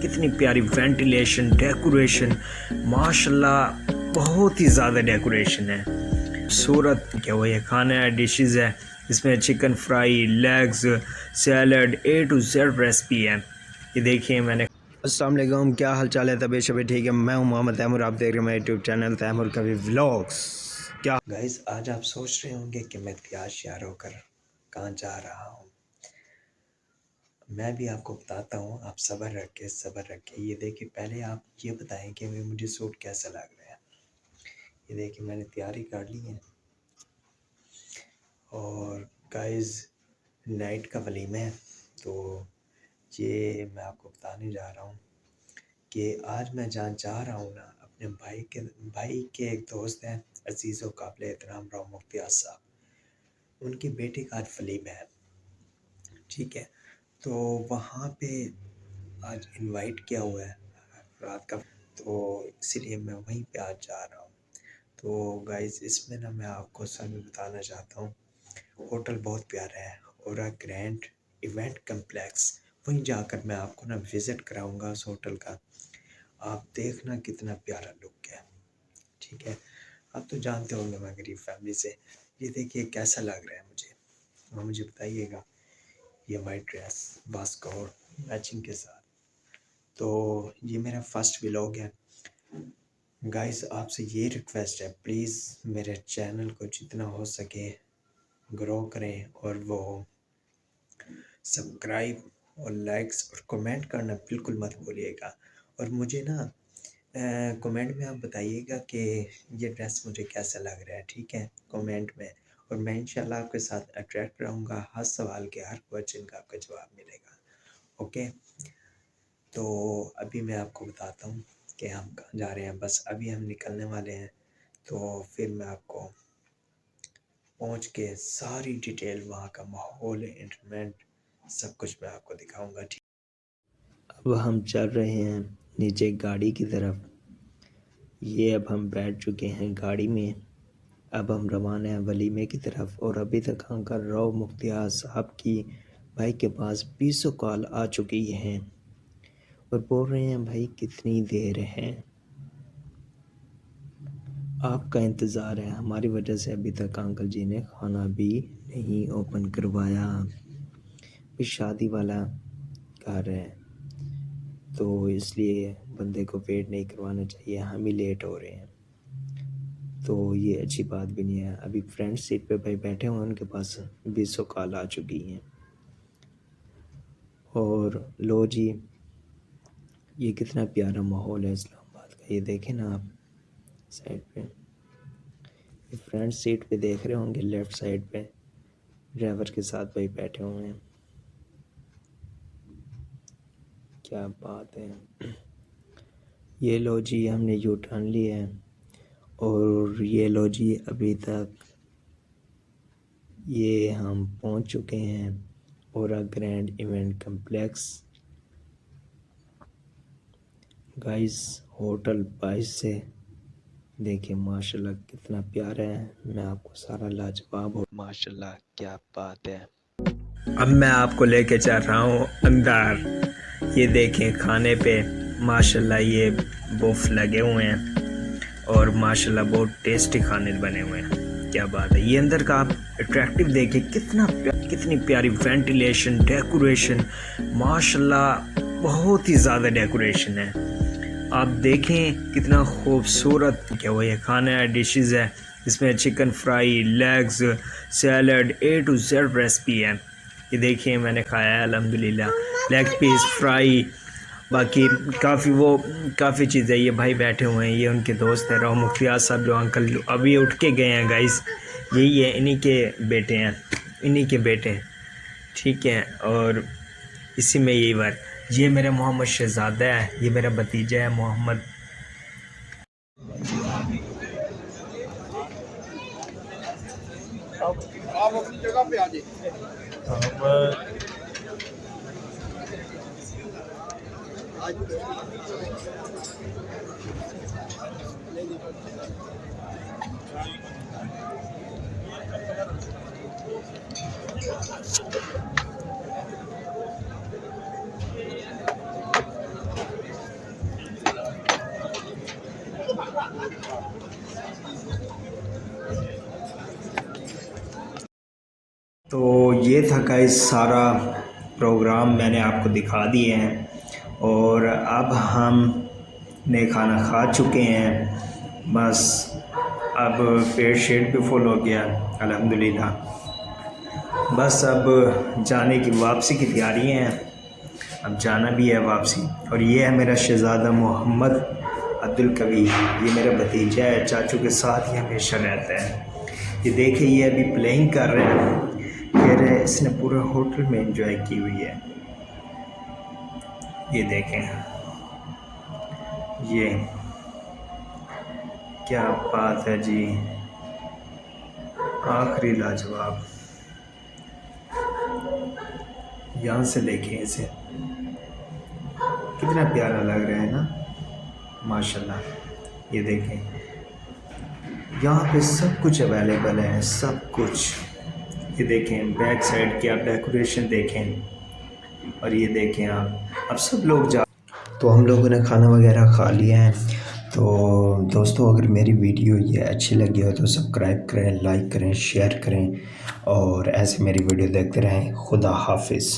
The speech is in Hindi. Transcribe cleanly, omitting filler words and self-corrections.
कितनी प्यारी वेंटिलेशन, डेकोरेशन, माशाल्लाह बहुत ही ज़्यादा डेकोरेशन है। खूबसूरत क्या वो ये खाना है, डिशेस है, इसमें chicken fry, legs, salad, A to Z recipe है। ये देखिए मैंने। अस्सलाम वालेकुम, क्या हाल चाल है? तबीयत शबीयत ठीक है? मैं हूं मोहम्मद तैमूर, आप देख रहे हैं मेरे यूट्यूब चैनल तैमूर कभी व्लॉग्स। क्या गाइस, आज आप सोच रहे होंगे कि मैं तैयार होकर कहाँ जा रहा हूँ। मैं भी आपको बताता हूँ, आप सब्र रखें। ये देखिए, पहले आप ये बताएं कि मुझे सूट कैसा लग रहा है। ये देखिए, मैंने तैयारी कर ली है और गाइस नाइट का वलीमा है। तो ये मैं आपको बताने जा रहा हूँ कि आज मैं जहाँ जा रहा हूँ ना, अपने भाई के एक दोस्त हैं, अजीज़ व काबिल एहतराम राव मुफ्तियार साहब, उनकी बेटी का आज वलीमा है। ठीक है, तो वहाँ पे आज इनवाइट किया हुआ है रात का, तो इसलिए मैं वहीं पे आज जा रहा हूँ। तो गाइस, इसमें ना मैं आपको सब बताना चाहता हूँ, होटल बहुत प्यारा है और ग्रैंड इवेंट कम्प्लेक्स, वहीं जाकर मैं आपको ना विज़िट कराऊंगा उस होटल का। आप देखना कितना प्यारा लुक है। ठीक है, आप तो जानते होंगे मैं गरीब फैमिली से। ये देखिए कैसा लग रहा है मुझे, और मुझे बताइएगा। ये वाइट ड्रेस बास्क और मैचिंग के साथ। तो ये मेरा फर्स्ट व्लॉग है गाइस। आपसे ये रिक्वेस्ट है, प्लीज़ मेरे चैनल को जितना हो सके ग्रो करें और वो सब्सक्राइब और लाइक्स और कमेंट करना बिल्कुल मत भूलिएगा। और मुझे ना कमेंट में आप बताइएगा कि ये ड्रेस मुझे कैसा लग रहा है। ठीक है, कमेंट में। और मैं इंशाल्लाह आपके साथ अट्रैक्ट रहूँगा, हर सवाल के, हर क्वेश्चन का आपका जवाब मिलेगा। ओके, तो अभी मैं आपको बताता हूँ कि हम कहाँ जा रहे हैं। बस अभी हम निकलने वाले हैं, तो फिर मैं आपको पहुँच के सारी डिटेल, वहाँ का माहौल, इंटरनेट, सब कुछ मैं आपको दिखाऊंगा। ठीक, अब हम चल रहे हैं नीचे गाड़ी की तरफ। ये अब हम बैठ चुके हैं गाड़ी में, अब हम रवाना हैं वलीमे की तरफ। और अभी तक अंकल राव मुख्तियार साहब की भाई के पास 20 कॉल आ चुकी हैं और बोल रहे हैं भाई कितनी देर है, आपका इंतज़ार है। हमारी वजह से अभी तक अंकल जी ने खाना भी नहीं ओपन करवाया। भी शादी वाला घर है, तो इसलिए बंदे को वेट नहीं करवाना चाहिए, हम ही लेट हो रहे हैं, तो ये अच्छी बात भी नहीं है। अभी फ्रंट सीट पे भाई बैठे हुए हैं, उनके पास 20 कॉल आ चुकी हैं। और लो जी, ये कितना प्यारा माहौल है इस्लामाबाद का। ये देखें ना आप साइड पे, ये फ्रंट सीट पे देख रहे होंगे, लेफ़्ट साइड पे ड्राइवर के साथ भाई बैठे हुए हैं। क्या बात है। ये लो जी, हमने यू टर्न लिया है और ये लो जी, अभी तक ये हम पहुंच चुके हैं Aura Grand Event Complex. Guys, hotel 22 से देखिए माशाल्लाह कितना प्यारा है। मैं आपको सारा लाजवाब हो, माशाल्लाह क्या बात है। अब मैं आपको लेके चल रहा हूँ अंदर। ये देखें खाने पे माशाल्लाह ये बुफ लगे हुए हैं और माशाल्लाह बहुत टेस्टी खाने बने हुए हैं। क्या बात है। ये अंदर का आप अट्रैक्टिव देखिए, कितनी प्यारी वेंटिलेशन, डेकोरेशन, माशाल्लाह बहुत ही ज़्यादा डेकोरेशन है। आप देखें कितना खूबसूरत क्या वो ये खाना है, डिशेस है, इसमें chicken fry, legs, salad, A to Z recipe है। ये देखिए मैंने खाया है अल्हम्दुलिल्लाह, लेग पीस फ्राई, बाकी काफ़ी चीज़ें। ये भाई बैठे हुए हैं, ये उनके दोस्त हैं राव मुख्तियार साहब, जो अंकल अभी उठ के गए हैं गाइस। यही है, इन्हीं के बेटे हैं, इन्हीं के बेटे हैं। ठीक है, और इसी में यही बात। ये मेरा मोहम्मद शहजादा है, ये मेरा भतीजा है मोहम्मद। आप अपनी जगह पे आ जाइए। तो ये था गाइस सारा प्रोग्राम मैंने आपको दिखा दिए हैं और अब हम ने खाना खा चुके हैं। बस अब पेट शेट भी फुल हो गया अल्हम्दुलिल्लाह। बस अब जाने की वापसी की तैयारी हैं, अब जाना भी है वापसी। और ये है मेरा शहज़ादा मोहम्मद अब्दुल कबीर, ये मेरा भतीजा है, चाचू के साथ ही हमेशा रहता है। ये देखिए ये अभी प्लेइंग कर रहे हैं, कह रहे हैं इसने पूरे होटल में एंजॉय की हुई है। ये देखें, ये क्या बात है जी, आखिरी लाजवाब। यहाँ से देखें इसे, कितना प्यारा लग रहा है ना, माशाल्लाह। ये देखें यहाँ पे सब कुछ अवेलेबल है, सब कुछ। ये देखें बैक साइड की आप डेकोरेशन देखें और ये देखें आप, अब सब लोग जा। तो हम लोगों ने खाना वगैरह खा लिया है। तो दोस्तों अगर मेरी वीडियो ये अच्छी लगी हो तो सब्सक्राइब करें, लाइक करें, शेयर करें और ऐसे मेरी वीडियो देखते रहें। खुदा हाफिज़।